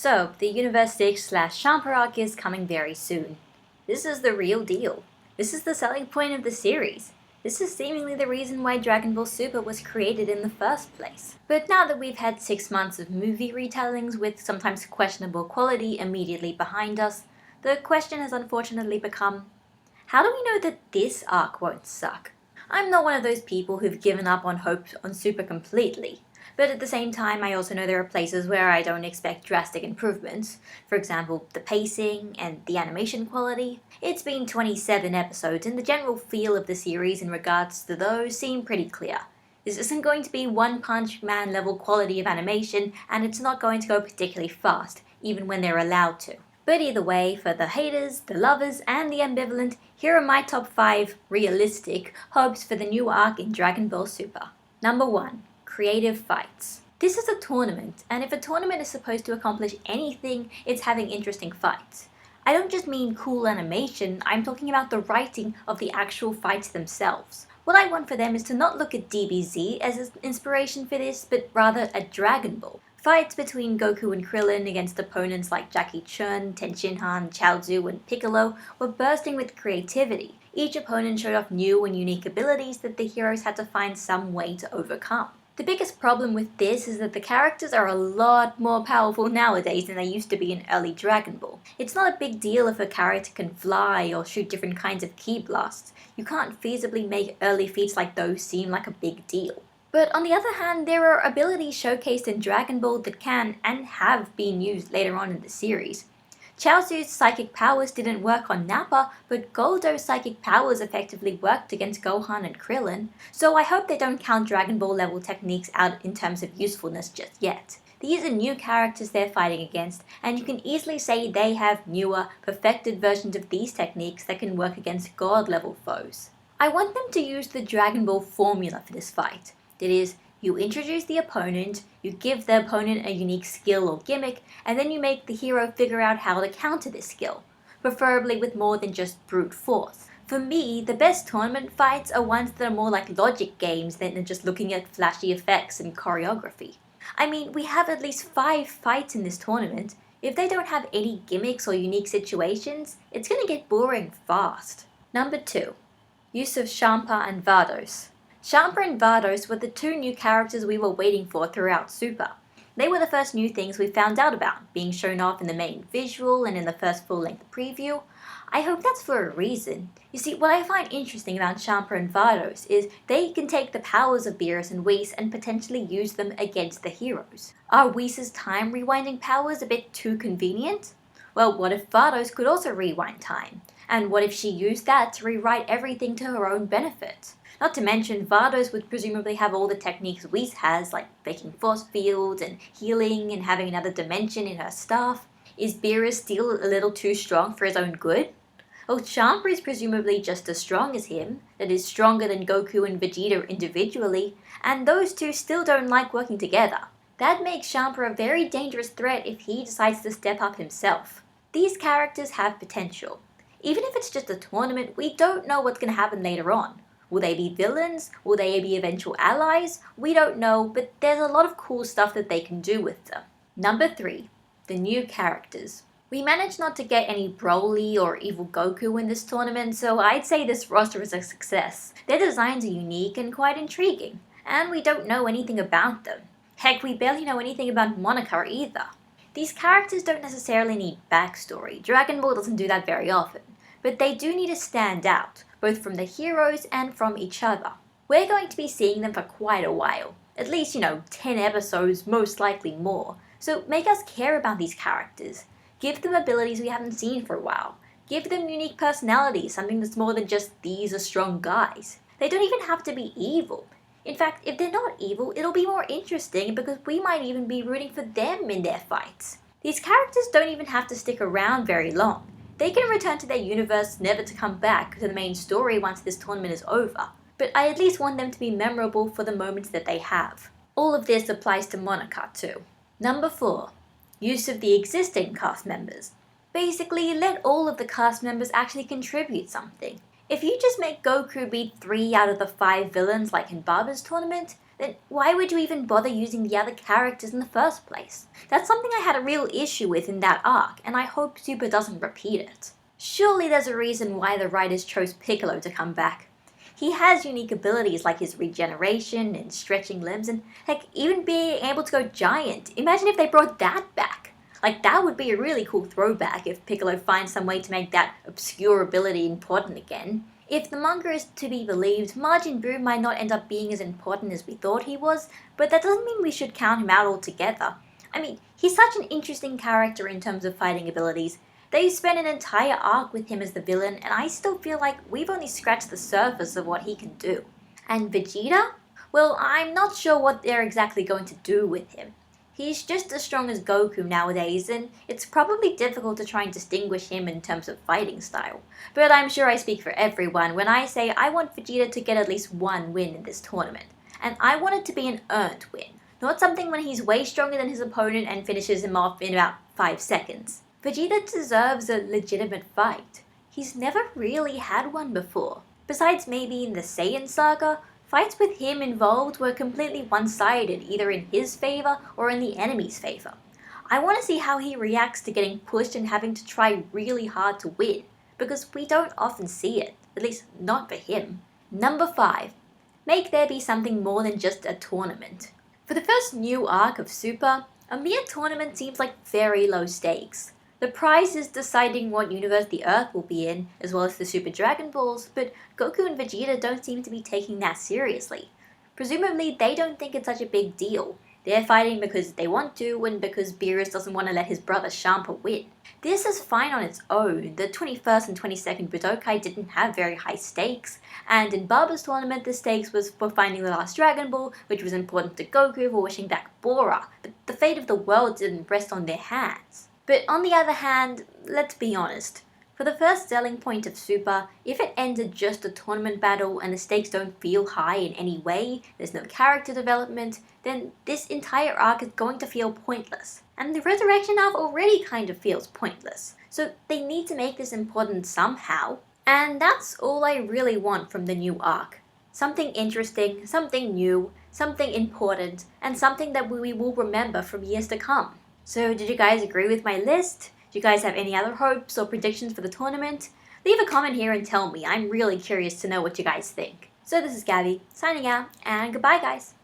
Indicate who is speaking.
Speaker 1: So, the Universe 6/Champa arc is coming very soon. This is the real deal. This is the selling point of the series. This is seemingly the reason why Dragon Ball Super was created in the first place. But now that we've had 6 months of movie retellings with sometimes questionable quality immediately behind us, the question has unfortunately become, how do we know that this arc won't suck? I'm not one of those people who've given up on hope on Super completely. But at the same time, I also know there are places where I don't expect drastic improvements. For example, the pacing and the animation quality. It's been 27 episodes, and the general feel of the series in regards to those seem pretty clear. This isn't going to be One Punch Man level quality of animation, and it's not going to go particularly fast, even when they're allowed to. But either way, for the haters, the lovers, and the ambivalent, here are my top 5 realistic hopes for the new arc in Dragon Ball Super. Number 1. Creative fights. This is a tournament, and if a tournament is supposed to accomplish anything, it's having interesting fights. I don't just mean cool animation, I'm talking about the writing of the actual fights themselves. What I want for them is to not look at DBZ as an inspiration for this, but rather at Dragon Ball. Fights between Goku and Krillin against opponents like Jackie Chun, Tenshinhan, Chaozu, and Piccolo were bursting with creativity. Each opponent showed off new and unique abilities that the heroes had to find some way to overcome. The biggest problem with this is that the characters are a lot more powerful nowadays than they used to be in early Dragon Ball. It's not a big deal if a character can fly or shoot different kinds of ki blasts. You can't feasibly make early feats like those seem like a big deal. But on the other hand, there are abilities showcased in Dragon Ball that can and have been used later on in the series. Chaozu's psychic powers didn't work on Nappa, but Goldo's psychic powers effectively worked against Gohan and Krillin, so I hope they don't count Dragon Ball level techniques out in terms of usefulness just yet. These are new characters they're fighting against, and you can easily say they have newer, perfected versions of these techniques that can work against God level foes. I want them to use the Dragon Ball formula for this fight. That is, you introduce the opponent, you give the opponent a unique skill or gimmick, and then you make the hero figure out how to counter this skill, preferably with more than just brute force. For me, the best tournament fights are ones that are more like logic games than just looking at flashy effects and choreography. I mean, we have at least 5 fights in this tournament. If they don't have any gimmicks or unique situations, it's gonna get boring fast. Number 2. Use of Champa and Vados. Champa and Vados were the 2 new characters we were waiting for throughout Super. They were the first new things we found out about, being shown off in the main visual and in the first full-length preview. I hope that's for a reason. You see, what I find interesting about Champa and Vados is they can take the powers of Beerus and Whis and potentially use them against the heroes. Are Whis' time rewinding powers a bit too convenient? Well, what if Vados could also rewind time? And what if she used that to rewrite everything to her own benefit? Not to mention, Vados would presumably have all the techniques Whis has, like making force fields and healing and having another dimension in her staff. Is Beerus still a little too strong for his own good? Well, Champa is presumably just as strong as him, that is stronger than Goku and Vegeta individually, and those two still don't like working together. That makes Champa a very dangerous threat if he decides to step up himself. These characters have potential. Even if it's just a tournament, we don't know what's going to happen later on. Will they be villains? Will they be eventual allies? We don't know, but there's a lot of cool stuff that they can do with them. Number 3. The new characters. We managed not to get any Broly or Evil Goku in this tournament, so I'd say this roster is a success. Their designs are unique and quite intriguing, and we don't know anything about them. Heck, we barely know anything about Monica either. These characters don't necessarily need backstory. Dragon Ball doesn't do that very often, but they do need to stand out, both from the heroes and from each other. We're going to be seeing them for quite a while. At least, 10 episodes, most likely more. So make us care about these characters. Give them abilities we haven't seen for a while. Give them unique personalities, something that's more than just these are strong guys. They don't even have to be evil. In fact, if they're not evil, it'll be more interesting because we might even be rooting for them in their fights. These characters don't even have to stick around very long. They can return to their universe, never to come back to the main story once this tournament is over, but I at least want them to be memorable for the moments that they have. All of this applies to Monica too. Number 4. Use of the existing cast members. Basically, let all of the cast members actually contribute something. If you just make Goku beat 3 out of the 5 villains like in Barber's tournament, then why would you even bother using the other characters in the first place? That's something I had a real issue with in that arc, and I hope Super doesn't repeat it. Surely there's a reason why the writers chose Piccolo to come back. He has unique abilities like his regeneration and stretching limbs, and heck, even being able to go giant. Imagine if they brought that back. Like, that would be a really cool throwback if Piccolo finds some way to make that obscure ability important again. If the manga is to be believed, Majin Buu might not end up being as important as we thought he was, but that doesn't mean we should count him out altogether. I mean, he's such an interesting character in terms of fighting abilities. They spent an entire arc with him as the villain, and I still feel like we've only scratched the surface of what he can do. And Vegeta? Well, I'm not sure what they're exactly going to do with him. He's just as strong as Goku nowadays, and it's probably difficult to try and distinguish him in terms of fighting style. But I'm sure I speak for everyone when I say I want Vegeta to get at least one win in this tournament. And I want it to be an earned win, not something when he's way stronger than his opponent and finishes him off in about 5 seconds. Vegeta deserves a legitimate fight. He's never really had one before. Besides maybe in the Saiyan saga, fights with him involved were completely one-sided, either in his favor or in the enemy's favor. I want to see how he reacts to getting pushed and having to try really hard to win, because we don't often see it, at least not for him. Number 5. Make there be something more than just a tournament. For the first new arc of Super, a mere tournament seems like very low stakes. The prize is deciding what universe the Earth will be in, as well as the Super Dragon Balls, but Goku and Vegeta don't seem to be taking that seriously. Presumably, they don't think it's such a big deal. They're fighting because they want to, and because Beerus doesn't want to let his brother Champa win. This is fine on its own. The 21st and 22nd Budokai didn't have very high stakes, and in Barba's tournament the stakes was for finding the last Dragon Ball, which was important to Goku for wishing back Bora, but the fate of the world didn't rest on their hands. But on the other hand, let's be honest. For the first selling point of Super, if it ended just a tournament battle and the stakes don't feel high in any way, there's no character development, then this entire arc is going to feel pointless. And the Resurrection arc already kind of feels pointless. So they need to make this important somehow. And that's all I really want from the new arc. Something interesting, something new, something important, and something that we will remember from years to come. So did you guys agree with my list? Do you guys have any other hopes or predictions for the tournament? Leave a comment here and tell me. I'm really curious to know what you guys think. So this is Gabby, signing out, and goodbye guys!